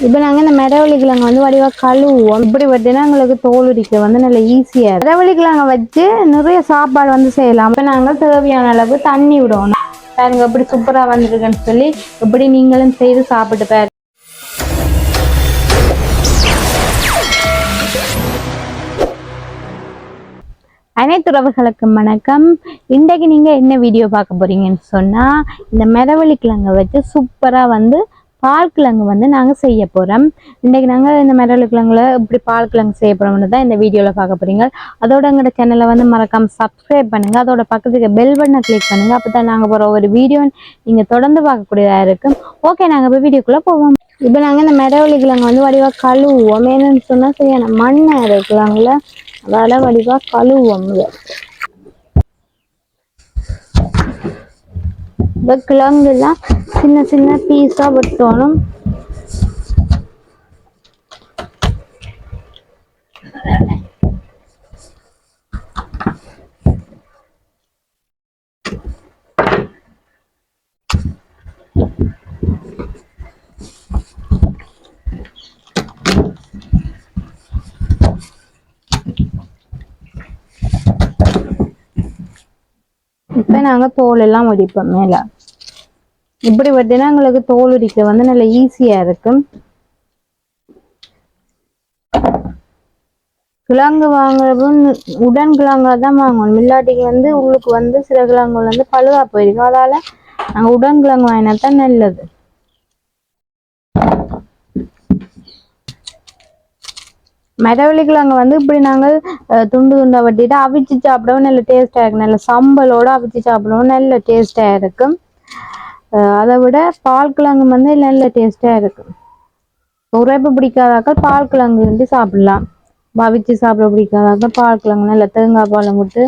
இப்போ நாங்கள் இந்த மெடவள்ளி கிழங்கு வந்து வடிவாக கழுவுவோம். இப்படி வெட்டினா எங்களுக்கு தோல் உரிக்க வந்து நல்ல ஈஸியாக மெடவள்ளி கிழங்க வச்சு நிறைய சாப்பாடு வந்து செய்யலாம். இப்போ நாங்கள் தேவையான அளவு தண்ணி விடணும். பாருங்க எப்படி சூப்பராக வந்துருக்குன்னு சொல்லி எப்படி நீங்களும் செய்து சாப்பிட்டு பாருங்க. அனைத்து உறவுகளுக்கும் வணக்கம். இன்றைக்கு நீங்கள் என்ன வீடியோ பார்க்க போறீங்கன்னு சொன்னால், இந்த மெடவள்ளி கிழங்கை வச்சு சூப்பராக வந்து பால் கிழங்கு வந்து நாங்கள் செய்ய போகிறோம். இன்றைக்கு நாங்கள் இந்த மெடவள்ளி கிழங்குல இப்படி பால் கிழங்கு செய்ய போகிறோம்னு தான் இந்த வீடியோவில் பார்க்க போகிறீங்க. அதோட எங்களோட சேனலை வந்து மறக்காம சப்ஸ்கிரைப் பண்ணுங்கள். அதோட பக்கத்துக்கு பெல் பட்டனை கிளிக் பண்ணுங்கள். அப்போ தான் நாங்கள் போகிற ஒரு வீடியோ நீங்கள் தொடர்ந்து பார்க்கக்கூடியதாக இருக்கும். ஓகே, நாங்கள் இப்போ வீடியோக்குள்ளே போவோம். இப்போ நாங்கள் இந்த மெடவள்ளி கிழங்கு வந்து வடிவாக கழுவுவோம். என்னன்னு சொன்னால் சரியான மண்ணை இருக்கிறாங்கள, அதால் வடிவாக கழுவுவோம். இந்த கிழங்குலாம் சின்ன சின்ன பீஸாக வெட்டணும். இப்போ நாங்கள் தோல் எல்லாம் உரிப்போம். மேலே இப்படி வெட்டினா எங்களுக்கு தோல் உரிக்க வந்து நல்ல ஈஸியாக இருக்கும். கிழங்கு வாங்குறப்போ உடன் கிழங்கா தான் வாங்கணும். இல்லாட்டிக்கு வந்து உள்ளுக்கு வந்து சில கிழங்குகள் வந்து பழுவா போயிருக்கும். அதால் நாங்கள் உடன் கிழங்கு வாங்கினா தான் நல்லது. மெடவள்ளி கிழங்கு வந்து இப்படி நாங்கள் துண்டு துண்டா வெட்டிட்டு அவிச்சு சாப்பிடவும் நல்ல டேஸ்டாக இருக்கும். நல்ல சம்பலோடு அவிச்சு சாப்பிடவும் நல்ல டேஸ்டாக இருக்கும். அதை விட பால் கிழங்கு வந்து நல்ல டேஸ்டாக இருக்கும். உரைப்பு பிடிக்காதாக்கள் பால் கிழங்கு வந்து சாப்பிடலாம். அவிச்சு சாப்பிட பிடிக்காதாக்கள் பால் கிழங்கு நல்ல தேங்காய் பாலம் விட்டு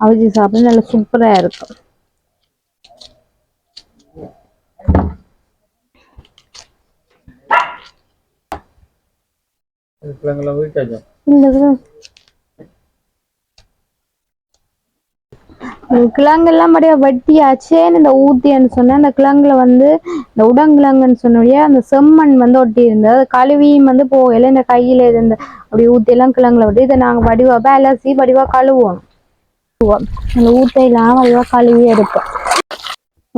அவிச்சு சாப்பிட நல்ல சூப்பராக இருக்கும். கிழங்கெல்லாம் அப்படியே வெட்டியாச்சு. இந்த ஊத்தின்னு சொன்னா அந்த கிழங்குல வந்து இந்த உடங்கிழங்குன்னு சொன்னோடைய அந்த செம்மண் வந்து ஒட்டி இருந்தது. அது கழுவியும் வந்து போகல. இந்த கையில இருந்து அப்படி ஊத்தி எல்லாம் கிழங்குல விட்டு இதை நாங்கள் வடிவா அலசி வடிவா கழுவோம். அந்த ஊத்தையெல்லாம் வடிவா கழுவி எடுப்போம்.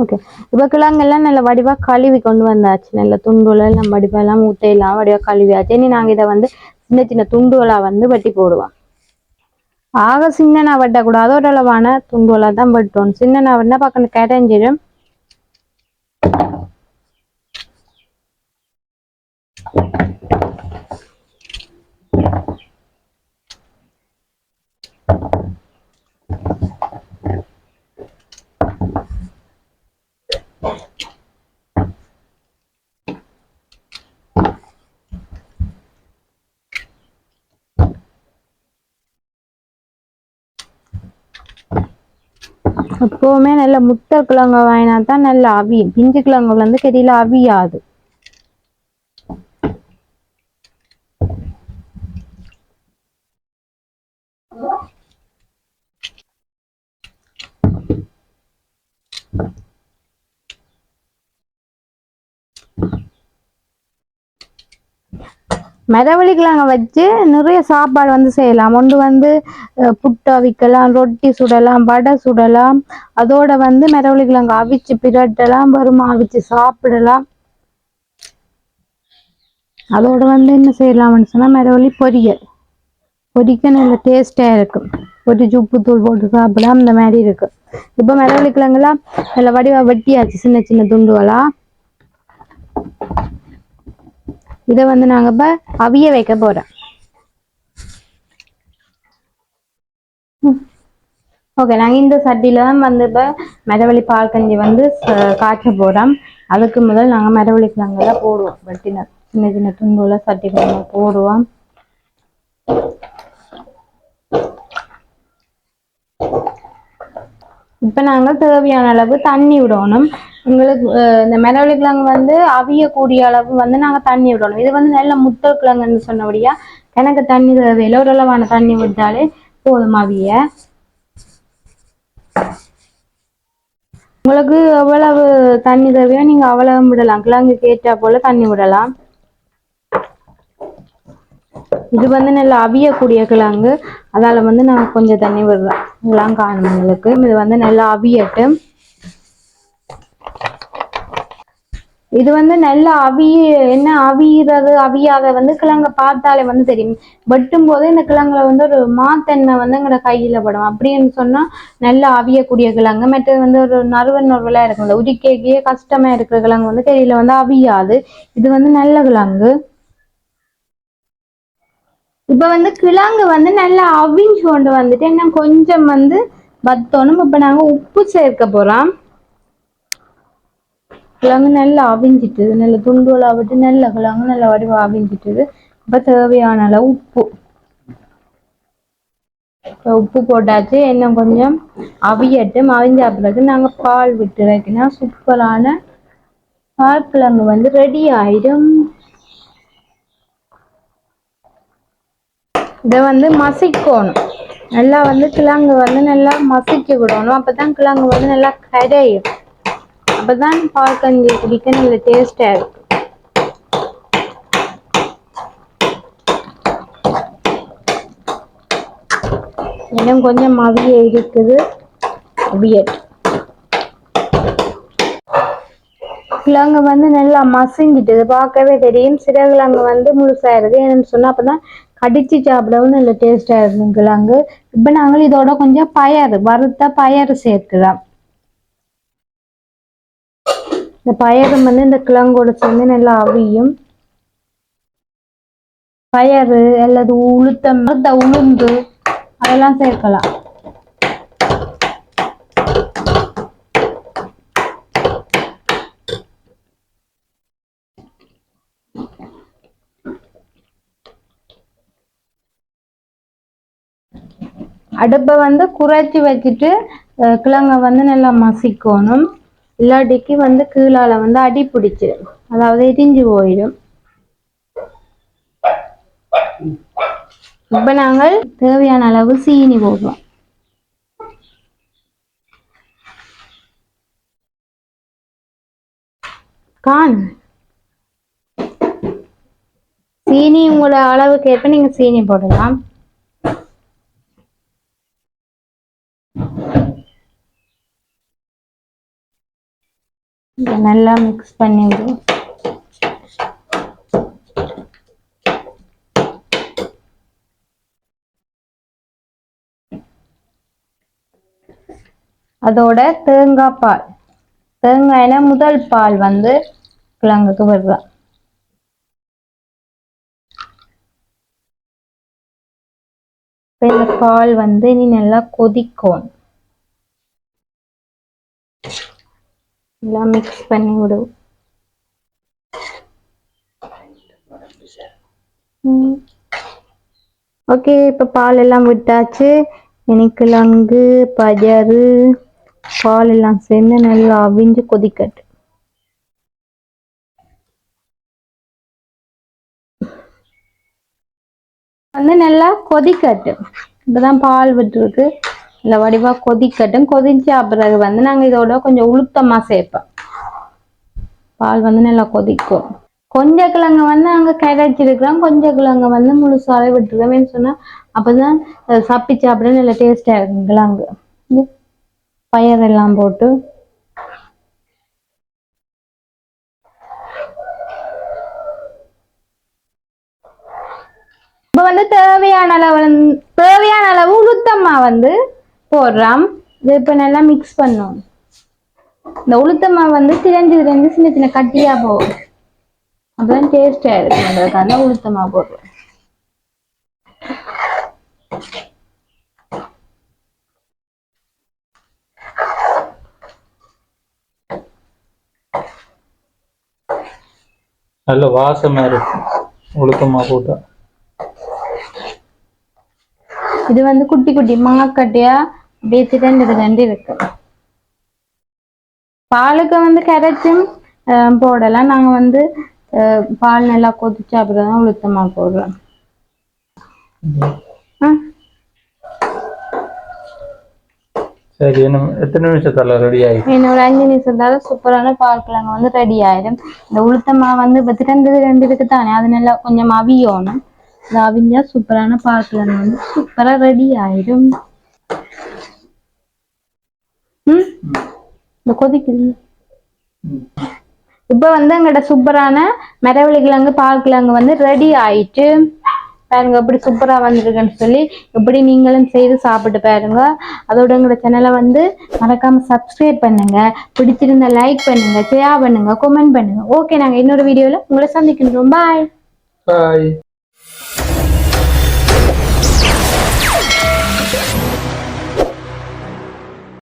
ஓகே, இப்போ கிழங்கெல்லாம் நல்ல வடிவா கழுவி கொண்டு வந்தாச்சு. நல்ல துண்டுல எல்லாம் வடிவா எல்லாம் ஊத்தையெல்லாம் வடிவா கழுவியாச்சு. இனி நாங்கள் இதை வந்து சின்ன சின்ன துண்டுகளா வந்து வெட்டி போடுவோம். ஆக சின்ன வெட்டக்கூடாது, ஓரளவான துண்டுகளா தான் வெட்டணும். சின்ன வெட்டினா பக்கம் கரைஞ்சிடும். எப்பவுமே நல்ல முட்டை கிழங்கு வாங்கினா தான் நல்ல அவியும். பிஞ்சு கிழங்கு வந்து கெடியில அவியாது. மெடவள்ளி கிழங்க வச்சு நிறைய சாப்பாடு வந்து செய்யலாம். ஒன்று வந்து புட்டு அவிக்கலாம், ரொட்டி சுடலாம், வடை சுடலாம். அதோட வந்து மெடவள்ளி கிழங்கு அவிச்சு பிரட்டலாம், வருமா அவிச்சு சாப்பிடலாம். அதோட வந்து என்ன செய்யலாம்னு சொன்னா மெடவள்ளி பொரிக்க நல்ல டேஸ்டா இருக்கும். பொரிச்சு உப்பு தூள் போட்டு சாப்பிடலாம். இந்த மாதிரி இருக்கு. இப்போ மெடவள்ளி கிழங்குலாம் நல்ல வடிவா வெட்டியாச்சு சின்ன சின்ன துண்டுகளா. இதை வந்து நாங்க இப்ப அவிய வைக்க போறோம். ஓகே, நாங்கள் இந்த சட்டியில தான் வந்து இப்போ மெடவள்ளி பால் கஞ்சி வந்து காய்ச்ச போறோம். அதுக்கு முதல் நாங்கள் மெடவள்ளி கிழங்கெல்லாம் போடுவோம். வெட்டின சின்ன சின்ன துண்டுல சட்டி போடுவோம். இப்போ நாங்கள் தேவையான அளவு தண்ணி விடணும். உங்களுக்கு இந்த மெடவள்ளி கிழங்கு வந்து அவியக்கூடிய அளவு வந்து நாங்கள் தண்ணி விடணும். இது வந்து நல்ல முட்டை கிழங்குன்னு சொன்னபடியா எனக்கு தண்ணி தேவையில்லை. ஓரளவான தண்ணி விட்டாலே போதும் அவிய. உங்களுக்கு எவ்வளவு தண்ணி தேவையோ நீங்க அவ்வளவு விடலாம். கிழங்குக்கு ஏற்றா போல தண்ணி விடலாம். இது வந்து நல்லா அவியக்கூடிய கிழங்கு, அதால வந்து நான் கொஞ்சம் தண்ணி விடுறேன். இதெல்லாம் காணும் உங்களுக்கு. இது வந்து நல்லா அவியட்டு. இது வந்து நல்லா என்ன அவியறது அவியாத வந்து கிழங்க பார்த்தாலே வந்து தெரியும். வெட்டும் போதே இந்த கிழங்குல வந்து ஒரு மாத்தன்மை வந்து எங்களோட கையில படும். அப்படின்னு சொன்னா நல்லா அவியக்கூடிய கிழங்கு. மற்றது வந்து ஒரு நறுவலா இருக்கும். இந்த உரிக்கையே கஷ்டமா இருக்கிற கிழங்கு வந்து கையில வந்து அவியாது. இது வந்து நல்ல கிழங்கு. இப்ப வந்து கிழங்கு வந்து நல்லா அவிஞ்சு கொண்டு வந்துட்டு இன்னும் கொஞ்சம் வந்து வத்தணும். இப்ப நாங்க உப்பு சேர்க்க போறோம். கிழங்கு நல்லா அவிஞ்சிட்டுது, நல்ல துண்டுகளா விட்டு நல்ல கிழங்கு நல்ல வடிவா அவிஞ்சிட்டுது. இப்ப தேவையான அளவு உப்பு உப்பு போட்டாச்சு. இன்னும் கொஞ்சம் அவியட்டும். அவிஞ்ச பிறகு நாங்க பால் விட்டு வைக்கணும். சூப்பரான பால் கிழங்கு வந்து ரெடி ஆயிடும். இதை வந்து மசிக்கணும். நல்லா வந்து கிழங்கு வந்து நல்லா மசிக்க விடணும். அப்பதான் கிழங்கு வந்து நல்லா கரையும். அப்பதான் பால் கஞ்சி குடிக்க நல்ல டேஸ்டா இருக்கும். இன்னும் கொஞ்சம் அவிய இருக்குது. கிழங்கு வந்து நல்லா மசிஞ்சிட்டு பார்க்கவே தெரியும். சில கிழங்கு வந்து முழுசா இருக்கு. என்னன்னு சொன்னா அப்பதான் கடிச்சு சாப்பிடவும் நல்ல டேஸ்டா இருக்கும் கிழங்கு. இப்ப நாங்கள் இதோட கொஞ்சம் பயறு வறுத்த பயறு சேர்க்கிறோம். இந்த பயறு வந்து இந்த கிழங்கோட சேர்ந்து நல்லா அவியும். பயறு அல்லது உளுந்து அதெல்லாம் சேர்க்கலாம். அடுப்பை வந்து குறைச்சி வச்சுட்டு கிழங்க வந்து நல்லா மசிக்கணும். இல்லாட்டிக்கு வந்து கீழால வந்து அடி பிடிச்சு, அதாவது எரிஞ்சு போயிடும். இப்ப நாங்கள் தேவையான அளவு சீனி போடுறோம். சீனி உங்களோட அளவுக்கு ஏற்ப நீங்க சீனி போடலாம். நல்லா மிக்ஸ் பண்ணிவிடும். அதோட தேங்காய் பால், தேங்காயில முதல் பால் வந்து கிழங்குக்கு விடுறோம். இந்த பால் வந்து இனி நல்லா கொதிக்கும். எல்லாம் மிக்ஸ் பண்ணி விடும். ஓகே, இப்ப பால் எல்லாம் விட்டாச்சு. இனி கிழங்கு பயறு பால் எல்லாம் சேர்ந்து நல்லா அவிஞ்சு கொதிக்கட்டு. வந்து நல்லா கொதிக்கட்டும். இப்பதான் பால் விட்டுருக்கு. இல்லை வடிவா கொதிக்கட்டும். கொதிச்ச பிறகு வந்து நாங்க இதோட கொஞ்சம் உளுத்தமா சேர்ப்போம். பால் வந்து நல்லா கொதிக்கும். கொஞ்ச கிழங்க வந்து நாங்க கரைச்சிருக்கிறோம். கொஞ்ச கிழங்க வந்து முழுசாவே விட்டுருக்கோம் சொன்னா அப்பதான் சப்பி சாப்பிட நல்ல டேஸ்டா இருக்கும். கிழங்கு பயரெல்லாம் போட்டு இப்ப வந்து தேவையான அளவு உளுத்தம்மா வந்து போடுறோம். இது இப்ப நல்லா மிக்ஸ் பண்ணும். இந்த உளுத்தம்மா வந்து திரஞ்சு சின்ன சின்ன கட்டியா போகும். அப்பதான் டேஸ்டா இருக்கும். உளுத்தம்மா போடுறோம். நல்ல வாசமா இருக்கு உளுத்தமா போட்டா. இது வந்து குட்டி குட்டி மாக்கட்டையா அப்படியே திரண்டு இருக்கு. பாலுக்கு வந்து கரைச்சும் போடலாம். நாங்க வந்து பால் நல்லா கொதிச்சா அப்புறம் உளுத்தமா போடுறோம். சரி, எத்தனை நிமிஷத்தால ரெடி ஆயிடும்? இன்னொரு 5 நிமிஷத்தால சூப்பரான பால் கிழங்கு வந்து ரெடி ஆயிடும். இந்த உளுத்தமா வந்து இப்ப திரண்டு தானே, அது நல்லா கொஞ்சம் அவியணும். இது அவிஞ்சா சூப்பரான பால்கிழங்கு வந்து சூப்பரா ரெடி ஆயிடும். இந்த கொதிக்குது. இப்ப வந்து எங்கட சூப்பரான மரவள்ளி கிழங்கு பால் கிழங்கு வந்து ரெடி ஆயிட்டு பாருங்க எப்படி சூப்பரா வந்திருக்குன்னு சொல்லி. எப்படி நீங்களும் செய்து சாப்பிட்டு பாருங்க. அதோட எங்களோட சேனலை வந்து மறக்காம சப்ஸ்கிரைப் பண்ணுங்க, பிடிச்சிருந்த லைக் பண்ணுங்க, ஷேர் பண்ணுங்க, கமெண்ட் பண்ணுங்க. ஓகே, நாங்க இன்னொரு வீடியோல உங்களை சந்திக்கின்றோம். பாய்.